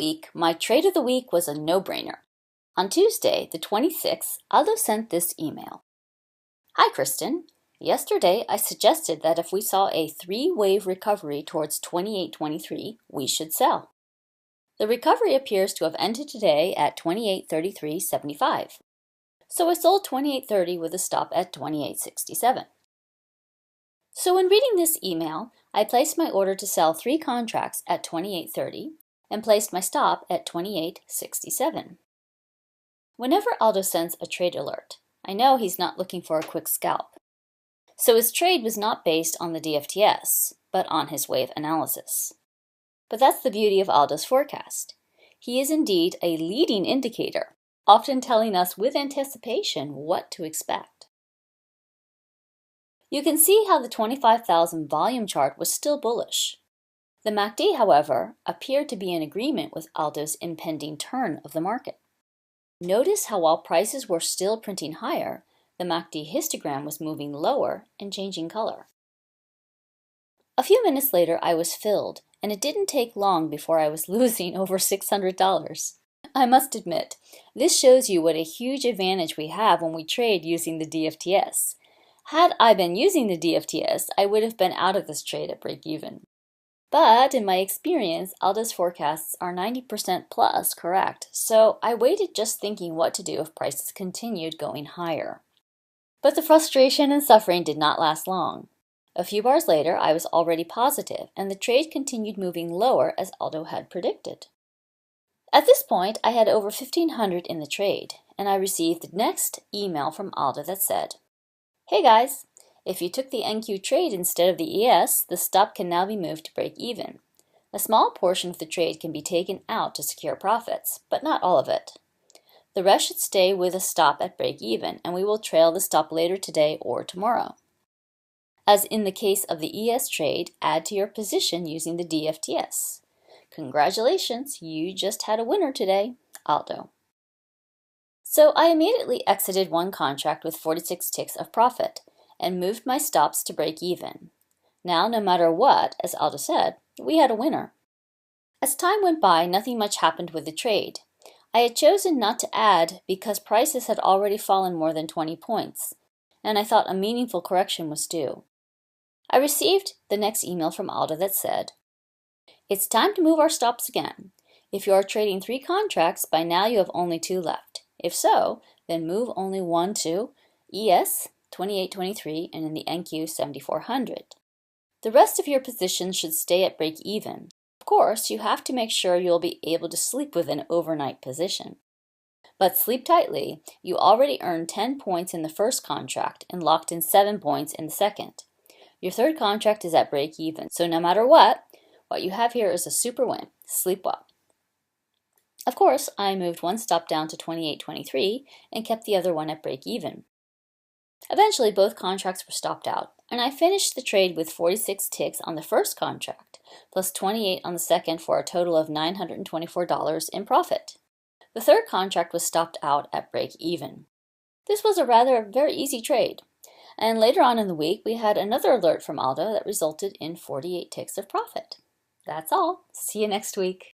week, my trade of the week was a no-brainer. On Tuesday, the 26th, Aldo sent this email. Hi, Kristen. Yesterday, I suggested that if we saw a three-wave recovery towards 28.23, we should sell. The recovery appears to have ended today at 28.33.75. So I sold 28.30 with a stop at 28.67. So when reading this email, I placed my order to sell 3 contracts at 28.30 and placed my stop at 28.67. Whenever Aldo sends a trade alert, I know he's not looking for a quick scalp. So his trade was not based on the DFTS, but on his wave analysis. But that's the beauty of Aldo's forecast. He is indeed a leading indicator, often telling us with anticipation what to expect. You can see how the 25,000 volume chart was still bullish. The MACD, however, appeared to be in agreement with Aldo's impending turn of the market. Notice how while prices were still printing higher, the MACD histogram was moving lower and changing color. A few minutes later, I was filled, and it didn't take long before I was losing over $600. I must admit, this shows you what a huge advantage we have when we trade using the DFTS. Had I been using the DFTS, I would have been out of this trade at break-even. But in my experience, Aldo's forecasts are 90% plus correct, so I waited just thinking what to do if prices continued going higher. But the frustration and suffering did not last long. A few bars later, I was already positive, and the trade continued moving lower as Aldo had predicted. At this point, I had over $1,500 in the trade, and I received the next email from Aldo that said, "Hey guys, if you took the NQ trade instead of the ES, the stop can now be moved to break even. A small portion of the trade can be taken out to secure profits, but not all of it. The rest should stay with a stop at break even, and we will trail the stop later today or tomorrow. As in the case of the ES trade, add to your position using the DFTS. Congratulations, you just had a winner today, Aldo." So I immediately exited one contract with 46 ticks of profit and moved my stops to break even. Now, no matter what, as Aldo said, we had a winner. As time went by, nothing much happened with the trade. I had chosen not to add because prices had already fallen more than 20 points, and I thought a meaningful correction was due. I received the next email from Aldo that said, "It's time to move our stops again. If you are trading 3 contracts, by now you have only 2 left. If so, then move only one to ES 28.23 and in the NQ 7400. The rest of your positions should stay at break even. Of course, you have to make sure you'll be able to sleep with an overnight position. But sleep tightly, you already earned 10 points in the first contract and locked in 7 points in the second. Your third contract is at break even, so no matter what you have here is a super win. Sleep well." Of course, I moved one stop down to 28.23 and kept the other one at break even. Eventually, both contracts were stopped out, and I finished the trade with 46 ticks on the first contract, plus 28 on the second for a total of $924 in profit. The third contract was stopped out at break even. This was a very easy trade, and later on in the week, we had another alert from Aldo that resulted in 48 ticks of profit. That's all. See you next week.